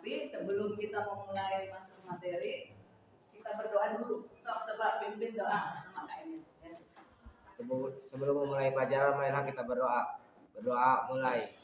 Tapi sebelum kita memulai masuk materi, kita berdoa dulu. Coba pimpin doa sama Kak Emil. Ya. Sebelum memulai pelajaran, marilah kita berdoa. Berdoa mulai.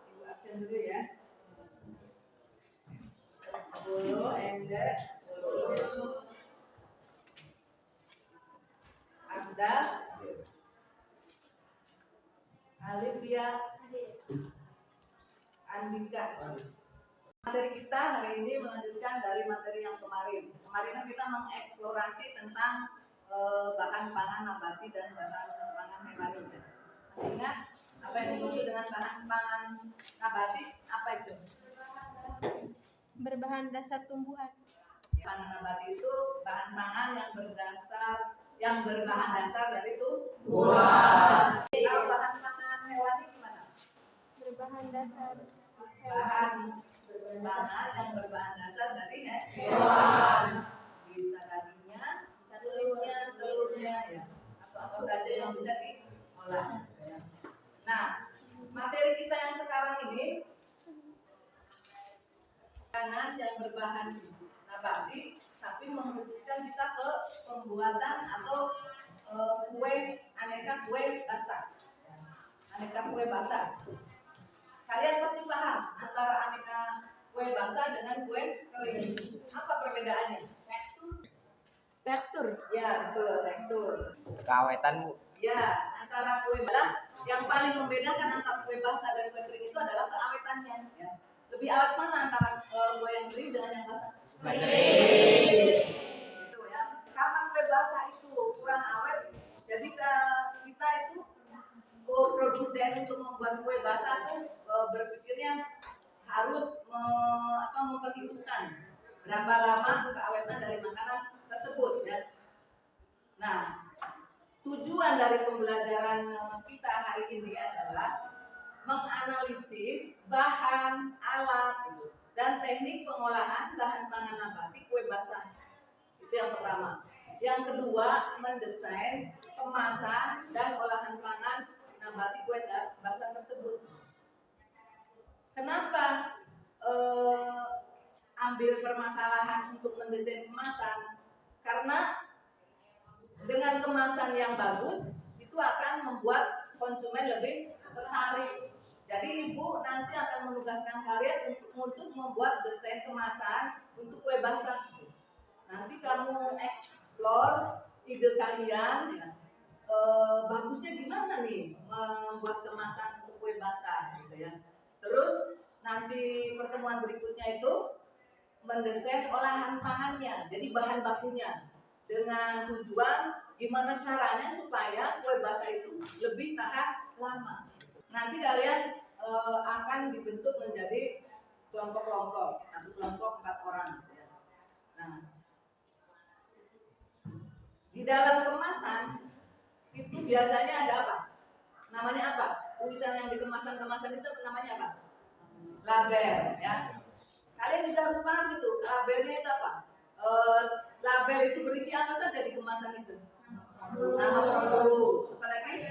Ibu absen dulu ya. 10 Ender 10 Abdal Alifia Andika. Materi kita hari ini melanjutkan dari materi yang kemarin. Kemarin kan kita mengeksplorasi tentang bahan pangan nabati dan bahan pangan hewani. Masih ingat apa yang dimaksud dengan bahan pangan nabati? Apa itu? Berbahan dasar tumbuhan. Pangan nabati itu bahan pangan yang berbahan dasar dari tumbuhan. Kalau bahan pangan hewani gimana? Berbahan dasar Bahan pangan yang berbahan dasar dari hewan. Bisa dagingnya, bisa kulitnya, telurnya, ya, atau apa saja yang bisa diolah. Ya. Nah, materi kita yang sekarang ini makanan yang berbahan nabati, tapi mengkhususkan kita ke pembuatan atau aneka kue basah. Aneka kue basah. Kalian pasti paham antara aneka kue basah dengan kue kering. Apa perbedaannya? tekstur. Ya, betul, tekstur. Keawetan, Bu. Ya, antara kue basah yang paling membedakan antara kue basah dan kue kering itu adalah keawetannya. Ya. Lebih awet mana antara kue yang kering dengan yang basah? Itu ya. Karena kue basah itu kurang awet, jadi kita itu produsen untuk membuat kue basah tuh berpikirnya harus memperhitungkan berapa lama keawetan dari makanan tersebut ya. Nah, tujuan dari pembelajaran kita hari ini adalah menganalisis bahan, alat, dan teknik pengolahan bahan pangan nabati kue basah. Itu yang pertama. Yang kedua, mendesain kemasan dan olahan pangan nabati kue basah tersebut. Kenapa ambil permasalahan untuk mendesain kemasan? Karena dengan kemasan yang bagus itu akan membuat konsumen lebih tertarik. Jadi ibu nanti akan menugaskan kalian untuk membuat desain kemasan untuk kue basah. Nanti kamu explore ide kalian ya. Bagusnya gimana nih membuat kemasan untuk kue basah gitu ya. Terus nanti pertemuan berikutnya itu mendesain olahan pangannya, jadi bahan bakunya, dengan tujuan gimana caranya supaya kue basah itu lebih tahan lama. Nanti kalian akan dibentuk menjadi kelompok-kelompok, satu kelompok 4 orang. Ya. Nah, di dalam kemasan itu biasanya ada apa? Namanya apa? Tulisan yang di kemasan-kemasan itu namanya apa? Label, ya. Kalian juga harus paham itu. Labelnya itu apa? Label itu berisi apa saja di kemasan itu? Nama produk, apalagi?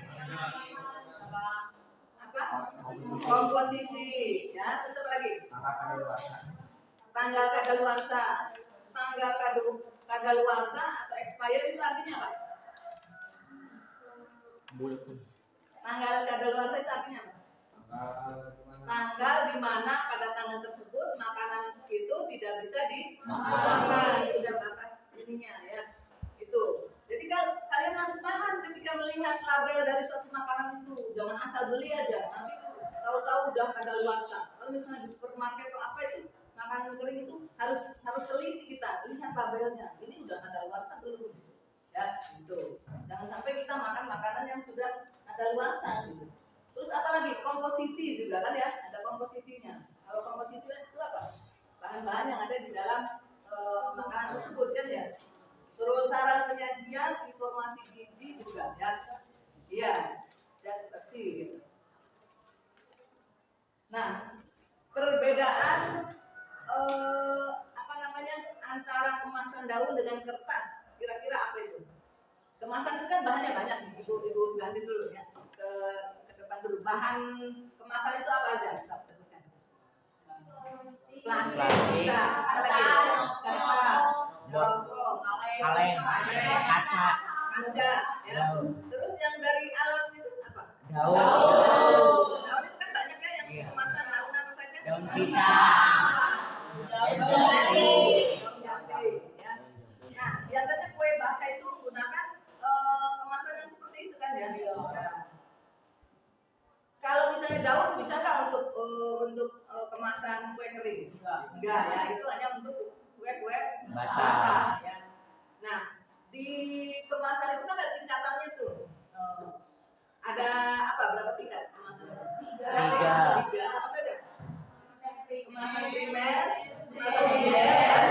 Apa? Komposisi, ya. Terus apa lagi? Tanggal kadaluarsa. Tanggal kadaluarsa atau expire itu artinya apa? Tanggal kadaluarsa itu artinya apa? Tanggal di mana pada tanggal tersebut makanan itu tidak bisa dimakan, sudah batas ininya ya. Itu. Jadi kalian harus paham ketika melihat label dari suatu makanan itu, jangan asal beli aja. Nanti tahu-tahu udah kadaluarsa. Kalau misalnya di supermarket atau apa itu makanan kering itu harus teliti kita, lihat labelnya. Ini udah kadaluarsa belum? Ya, gitu. Jangan sampai kita makan makanan yang sudah kadaluarsa gitu. Terus apa lagi? Komposisi juga kan ya, ada komposisinya. Kalau komposisi bahan-bahan yang ada di dalam makanan tersebut kan ya. Terus saran penyajian informasi gizi juga ya. Iya, dan bersih gitu. Nah, perbedaan antara kemasan daun dengan kertas, kira-kira apa itu? Kemasan itu kan bahannya banyak nih, ibu ganti dulu ya ke depan dulu. Bahan kemasan itu apa aja? Plastik, bisa, apa lagi? Kertas, rokok, kaleng, kaca, kaca, ya. Terus yang dari alam itu apa? daun, Daun itu kan banyak ya yang kemasan daun apa saja? daun pisang, daun jati. Ya. Nah, biasanya kue basah itu menggunakan kemasan yang seperti itu kan ya. Nah, kalau misalnya daun bisa nggak untuk kemasan kue kering? Enggak ya, itu hanya untuk kue-kue basah. Ya. Nah, di kemasan itu kan ada tingkatannya tuh. Ada apa? Berapa tingkat kemasan? Tiga. Apa saja? Kemasan primer, sekunder.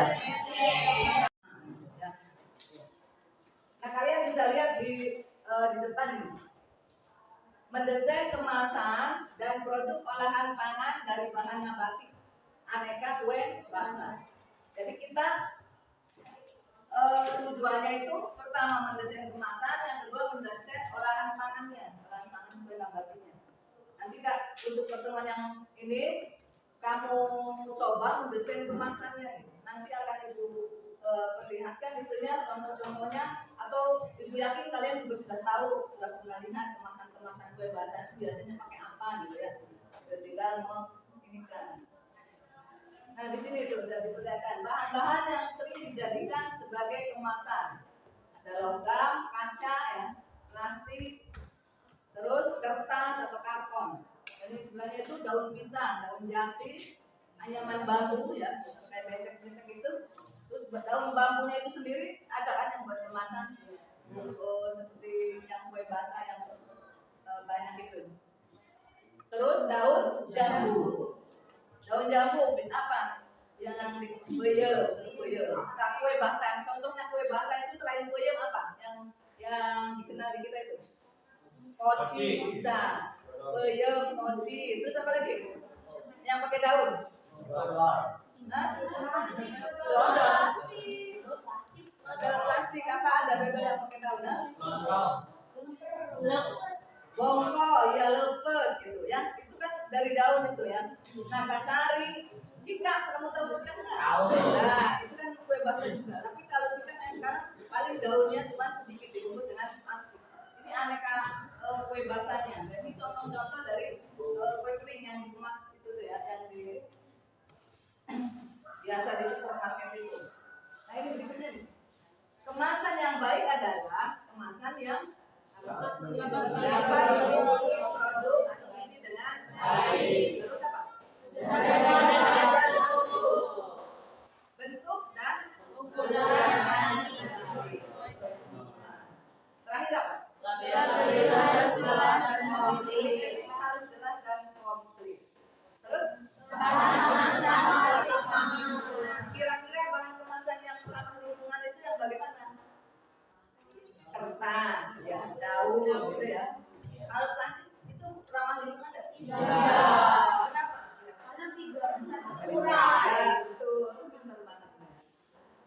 Nah, kalian bisa lihat di depan ini. Mendesain kemasan dan produk olahan pangan dari bahan nabati aneka kue basah. Jadi kita tujuannya itu pertama mendesain kemasan, yang kedua mendesain olahan pangannya, olahan pangan kue nabatinya. Nanti Kak, untuk pertemuan yang ini kamu coba mendesain kemasannya. Nanti akan Ibu perlihatkan itunya, contoh-contohnya, atau Ibu yakin kalian juga sudah tahu, sudah pernah lihat kemasan-kemasan kue basah itu biasanya pakai apa gitu ya. Tinggal menginikan. Nah, di sini itu sudah diperlihatkan bahan-bahan yang sering dijadikan sebagai kemasan. Ada logam, kaca ya, plastik, terus kertas atau karton. Jadi sebenarnya itu daun pisang, daun jati, anyaman bambu ya, kayak besek-besek itu. Terus daun bambunya itu sendiri ada kan yang buat kemasan, seperti yang kue basah yang banyak itu. Terus daun jambu. Daun jambu apa? Yang di peyem. Nah, kue basah. Contohnya kue basah itu selain peyem apa? Yang dikenal di kita itu. Koci bisa. Peyem, koci. Terus apa lagi? Yang pakai daun. Hah? Dodol. Ada plastik apa? Ada dodol yang pakai daun. Bongko, ya lepet gitu ya. Itu kan dari daun itu ya. Nagasari, cikak, kamu tahu cikak nggak? Tahu. Nah, itu kan kue basah juga. Tapi kalau cikak yang sekarang paling daunnya cuma sedikit dibungkus dengan plastik. Ini aneka kue basahnya. Jadi contoh-contoh dari kue kering yang dikemas itu tuh ya, yang di biasa di supermarket itu. Nah, ini berikutnya nih. Kemasan yang baik adalah kemasan yang dapat melindungi produk atau isi dengan baik. Terus apa? Bentuk dan ukuran. Terakhir apa? Harus jelas dan komplit. Terus kira-kira bahan kemasan yang ramah lingkungan itu yang bagaimana? Kertas, ya, daun, gitu ya. Kalau plastik itu ramah lingkungan nggak? Tidak. Kenapa? Karena tidak bisa terurai. Ya, betul, benar banget.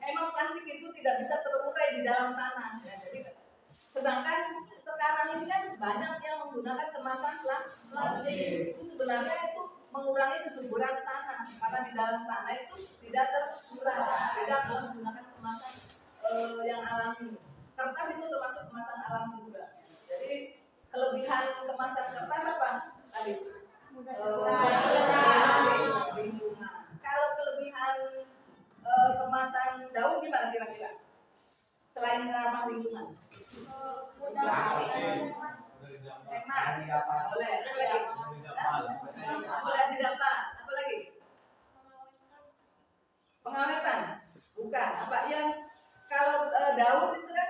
Emang plastik itu tidak bisa terurai di dalam tanah. Ya, jadi sedangkan sekarang ini kan banyak yang menggunakan kemasan plastik. Itu sebenarnya itu mengurangi kesuburan tanah karena di dalam tanah itu tidak terurai. Beda kalau menggunakan kemasan yang alami. Kertas itu termasuk kemasan alami juga. Jadi kelebihan kemasan kertas apa tadi? Lingkungan. Kalau kelebihan kemasan daun gimana kira-kira? Selain ramah lingkungan? Hemat. Boleh. Apa lagi? Boleh didapat. Apa lagi? Pengawetan. Bukan. Apa yang kalau daun itu kan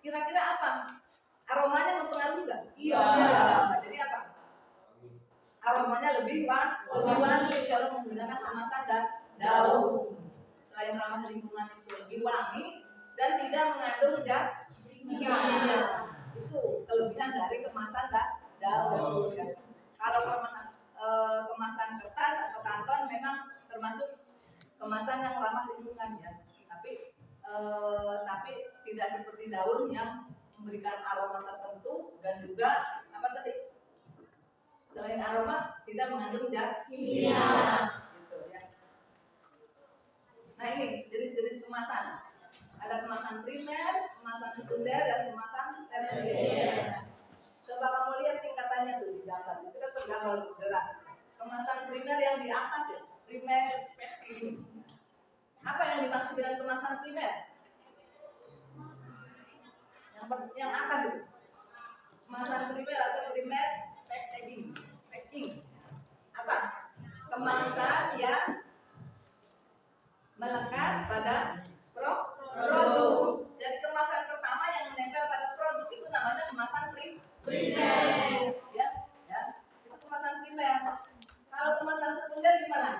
kira-kira apa? Aromanya mempengaruhi nggak? Iya. Jadi apa? Aromanya lebih wangi kalau menggunakan kemasan daun. ramah lingkungan itu lebih wangi dan tidak mengandung zat kimia. Itu kelebihan dari kemasan daur. Ya. Kalau kemasan kertas atau karton memang termasuk kemasan yang ramah lingkungan ya. Tapi tidak seperti daun yang memberikan aroma tertentu dan juga apa tadi? Selain aroma tidak mengandung zat kimia. Gitu ya. Nah ini jenis-jenis kemasan. Ada kemasan primer, kemasan sekunder, dan kemasan tersier. Coba kamu lihat tingkatannya tuh di gambar. Itu kan tergambar jelas. Kemasan primer yang di atas ya, primer packaging. Apa yang dimaksud dengan kemasan primer? Yang atas itu. Kemasan primer atau primer packing. Apa? Kemasan yang melekat pada produk. Jadi kemasan pertama yang menempel pada produk itu namanya kemasan primer. Ya. Itu kemasan primer. Kalau kemasan sekunder gimana?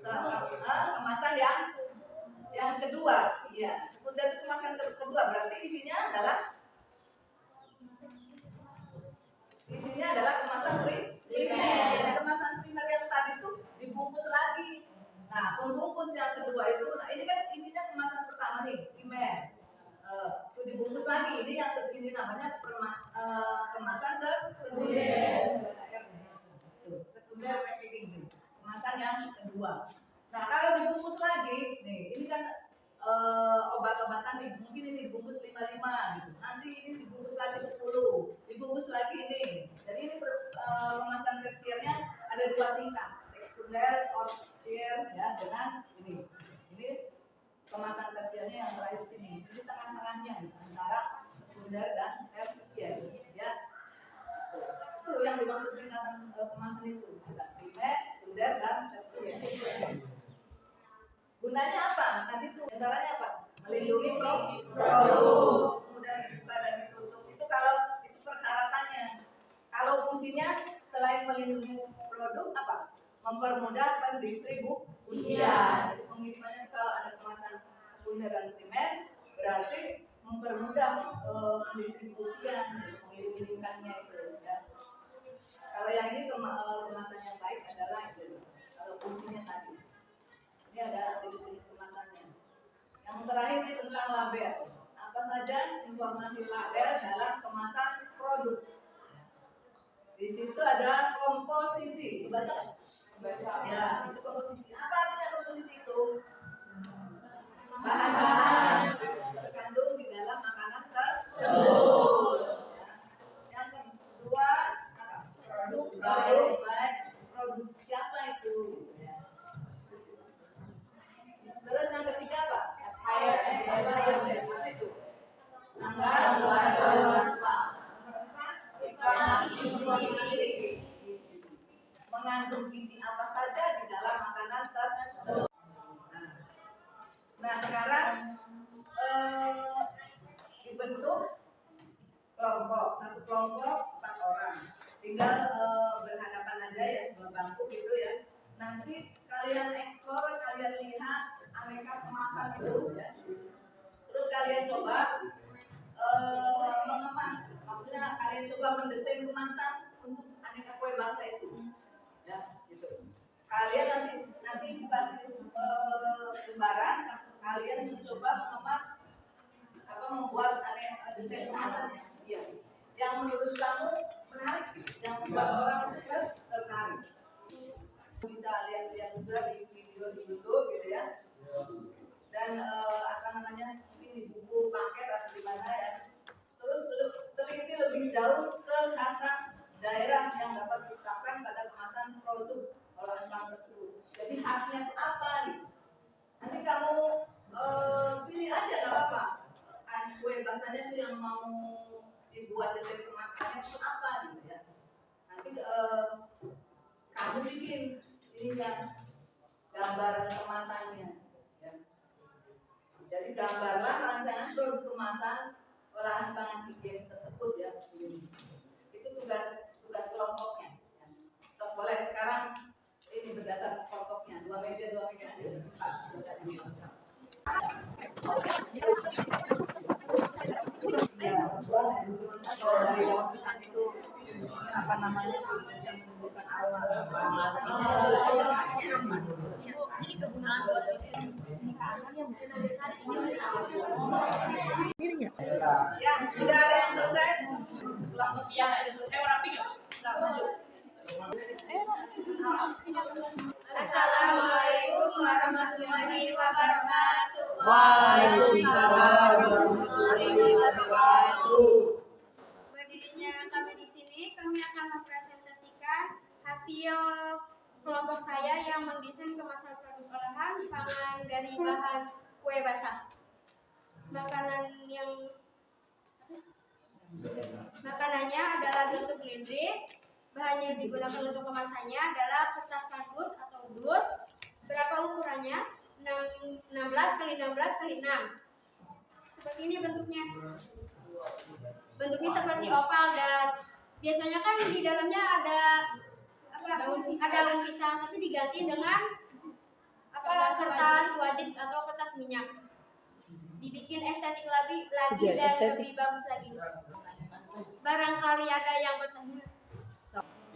Kemasan yang kedua. Iya, sekunder itu kemasan kedua. Berarti isinya adalah kemasan primer. Dan kemasan primer yang tadi itu dibungkus lagi. Nah, pembungkus yang kedua itu, nah ini kan isinya kemasan pertama nih, primer. Itu dibungkus lagi. Ini namanya kemasan sekunder. Sekunder packaging. Kemasan yang kedua. Nah, kalau dibungkus lagi, nih, ini kan obat-obatan nih, mungkin ini dibungkus 55 gitu. Nanti ini dibungkus lagi 10, dibungkus lagi ini. Jadi ini kemasan tersiernya ada 2 tingkat, sekunder, tersier ya, dengan ini. Ini kemasan tersiernya yang terakhir sini. Ini tengah-tengahnya antara sekunder dan tersier ya. Itu yang dimaksud tingkatan kemasan itu. Ada primer, sekunder, dan tersier. Gunanya apa? Tadi itu caranya apa? Melindungi produk, kemudian dibuka dan ditutup. Itu kalau itu persyaratannya. Kalau fungsinya selain melindungi produk apa? Mempermudah pendistribusian. Jadi pengirimannya kalau ada kemasan sekunder dan primer berarti mempermudah pendistribusian, mengirim-irimkannya itu. Ya. Kalau yang ini kemasan yang baik adalah itu. Kalau fungsinya tadi. Ini ada jenis-jenis kemasannya. Yang terakhir ini tentang label. Apa saja informasi label dalam kemasan produk? Di situ ada komposisi. Dibaca? Ya, itu komposisi. Apa artinya komposisi itu? Bahan-bahan yang terkandung di dalam makanan tersebut. Yang kedua, apa? Produk baik. Produk siapa itu? Terus yang ketiga apa? Expired. Apa itu? Tanggal luarsah. Mengandung gizi apa saja di dalam makanan tersebut. Nah sekarang dibentuk kelompok. Satu kelompok 4 orang. Tinggal berhadapan aja ya, 2 bangku gitu ya. Nanti kalian eksplor, kalian lihat aneka kemasan itu ya. Terus kalian coba mengemas, maksudnya kalian coba mendesain kemasan untuk aneka kue basah itu ya gitu. Kalian nanti kasih lembaran, kalian mencoba mengemas membuat aneka desain kemasannya ya, yang menurut kamu menarik, yang membuat orang itu tertarik. Bisa lihat-lihat juga di video di YouTube gitu ya. Dan mungkin di buku paket atau di mana ya. Terus teliti lebih jauh ke kekhasan daerah yang dapat diterapkan pada kemasan produk olahan pangan tersebut. Jadi khasnya itu apa nih? Nanti kamu pilih aja nggak apa-apa. Kue basahnya itu yang mau dibuat desain kemasannya itu apa gitu ya. Nanti kamu bikin ininya gambaran kemasannya ya. Jadi gambarlah rancangan produk kemasan olahan pangan higienis tersebut ya. Itu tugas kelompoknya ya. Boleh sekarang ini berdasar kelompoknya 2 meja aja. atau dari daun pisang itu apa namanya yang menimbulkan aroma. Ibu, ini kegunaan buat Ya, tidak ada yang selesai. Langsung ya, ada selesai rapi nggak? Nggak maju. Assalamualaikum warahmatullahi wabarakatuh. Waalaikumsalam warahmatullahi wabarakatuh. Berdirinya kami di sini, kami akan mempresentasikan hasil kelompok saya yang mendesain kemasan produk olahan pangan dari bahan kue basah. Makanannya adalah bentuk lindrik. Bahan yang digunakan untuk kemasannya adalah kertas kardus atau dus. Berapa ukurannya? 16 kali 16 kali 6. Seperti ini bentuknya. Bentuknya seperti oval dan biasanya kan di dalamnya ada daun pisang, tapi diganti dengan kertas wajib atau kertas minyak. Dibikin estetik lagi dan lebih bagus lagi. Barangkali ada yang bertanya.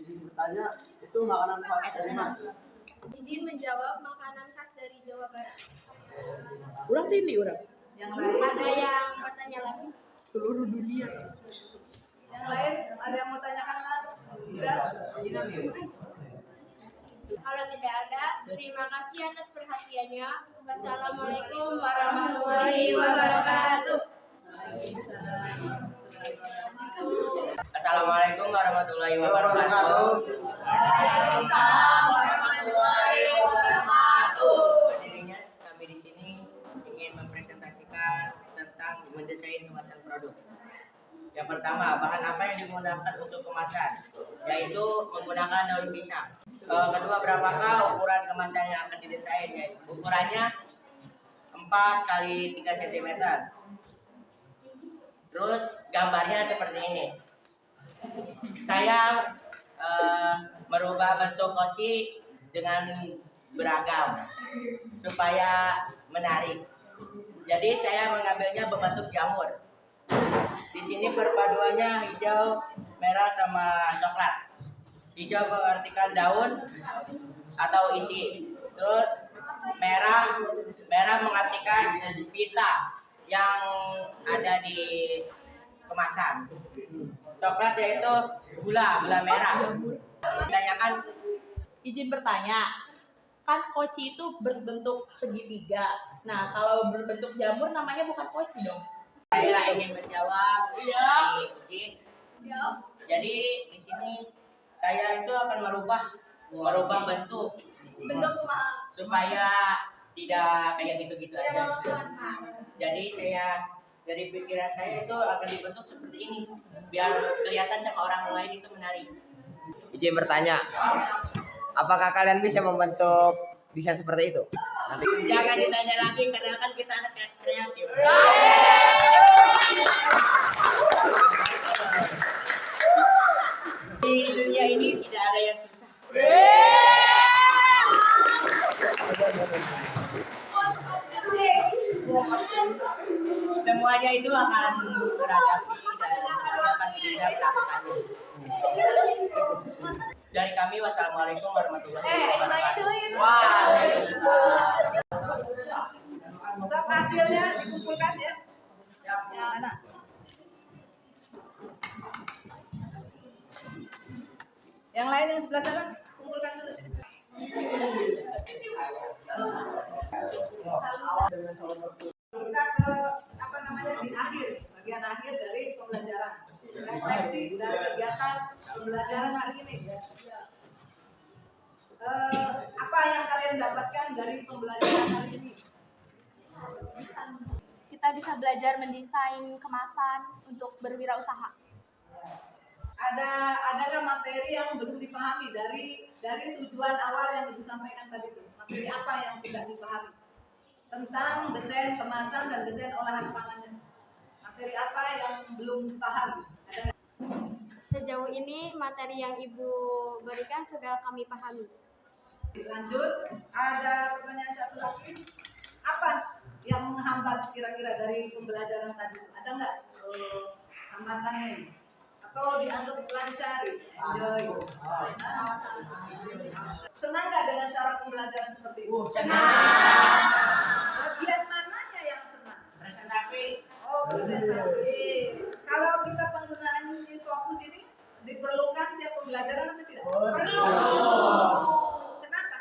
Izin bertanya, itu makanan khas dari mana? Izin menjawab, makanan khas dari Jawa Barat. Orang tini orang. Yang lain, Ada yang bertanya lagi? Seluruh dunia. yang lain ada yang mau tanyakan nggak? Tidak. Kalau tidak ada, terima kasih atas perhatiannya. Wassalamualaikum warahmatullahi wabarakatuh. Assalamualaikum warahmatullahi wabarakatuh. Waalaikumsalam warahmatullahi wabarakatuh. Berdirinya kami di sini ingin mempresentasikan tentang mendesain kemasan produk. Yang pertama, bahan apa yang digunakan untuk kemasan, yaitu menggunakan daun pisang. Kedua, berapakah ukuran kemasan yang akan didesain? Ukurannya 4 kali 3 cm. Terus gambarnya seperti ini. Saya merubah bentuk koci dengan beragam supaya menarik. Jadi saya mengambilnya berbentuk jamur. Di sini perpaduannya hijau, merah sama coklat. Hijau mengartikan daun atau isi. Terus merah mengartikan pita yang ada di kemasan. Coklat yaitu gula merah. Ditanyakan, Izin bertanya, kan koci itu berbentuk segitiga. Nah, kalau berbentuk jamur namanya bukan koci dong. saya ingin menjawab. Iya. Izin. Jadi di sini saya itu akan merubah bentuk supaya tidak kayak gitu-gitu aja. Jadi dari pikiran saya itu akan dibentuk seperti ini biar kelihatan sama orang lain itu menarik. Izin bertanya, apakah kalian bisa membentuk desain seperti itu? Nanti Jangan ditanya lagi karena kan kita anak yang kreatif. Di dunia ini tidak ada yang susah. Semuanya itu akan berhadapi dan dapat kita melakukannya. Dari kami, wassalamualaikum warahmatullahi wabarakatuh. Waalaikumsalam. Untuk hasilnya dikumpulkan ya. Mana? Yang lain yang sebelah sana kumpulkan dulu. Kita ke apa namanya di akhir, bagian akhir dari pembelajaran. Refleksi dari kegiatan pembelajaran hari ini. Apa yang kalian dapatkan dari pembelajaran hari ini? Kita bisa belajar mendesain kemasan untuk berwirausaha. Adakah materi yang belum dipahami dari tujuan awal yang disampaikan tadi itu? Materi apa yang tidak dipahami tentang desain kemasan dan desain olahan pangannya? Materi apa yang belum paham? Ada nggak? Sejauh ini materi yang Ibu berikan sudah kami pahami. Lanjut, ada pertanyaan satu lagi. Apa yang menghambat kira-kira dari pembelajaran tadi? Ada nggak hambatannya atau dianggap lancar, enjoy. Senang nggak dengan cara pembelajaran seperti itu? Bagian mananya yang senang? Presentasi. Oh, presentasi. Kalau kita penggunaan fokus ini diperlukan tiap pembelajaran atau tidak? Perlu. Kenapa?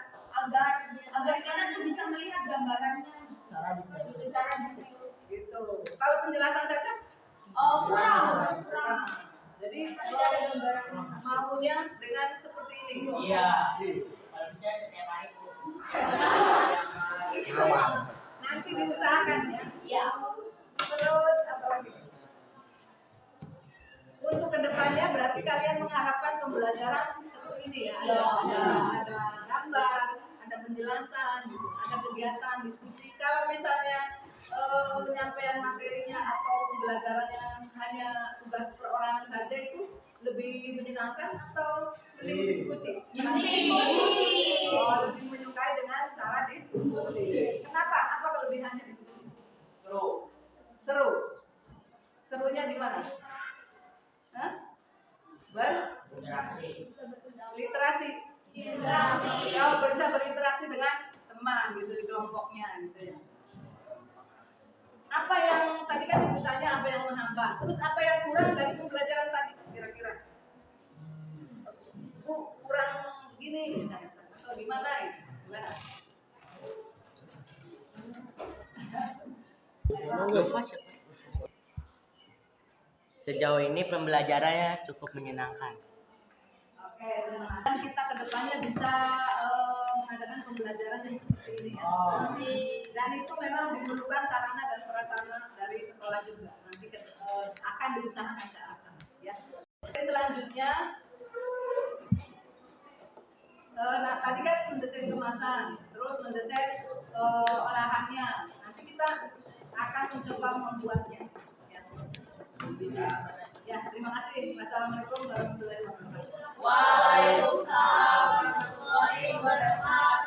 Agar kalian tuh bisa melihat gambarannya secara detail. Gitu. Kalau penjelasan saja? Oh, kurang. Jadi kalau ada gambaran maunya dengan seperti ini. Iya. Kalau bisa setiap hari. Nanti diusahakan ya. Iya. Terus apa lagi? Untuk kedepannya berarti kalian mengharapkan pembelajaran seperti ini ya. Ada gambar, ada penjelasan, gitu. Ada kegiatan, diskusi. Kalau misalnya penyampaian materinya atau pembelajarannya hanya tugas perorangan saja itu lebih menyenangkan atau mending diskusi? Oh, lebih menyukai dengan cara diskusi. Kenapa? Apa kelebihannya diskusi? Seru. Serunya di mana? Hah? Literasi. Kau bisa berinteraksi dengan teman gitu di kelompoknya gitu ya. Apa yang tadi kan ditanya apa yang menghambat, terus apa yang kurang dari pembelajaran tadi kira-kira? Kurang gini misalnya atau gimana gitu? Gimana? Sejauh ini pembelajarannya cukup menyenangkan. Oke, terima kasih. Kita kedepannya bisa mengadakan pembelajaran yang seperti ini ya. Dan itu memang diperlukan sarana dan prasarana dari sekolah juga. Nanti akan diusahakan ke arah sana. Ya. Oke, selanjutnya, nah tadi kan mendesain kemasan, terus mendesain olahannya. Nanti kita akan mencoba membuatnya. Ya, terima kasih. Wassalamualaikum warahmatullahi wabarakatuh. Waalaikumsalam warahmatullahi wabarakatuh.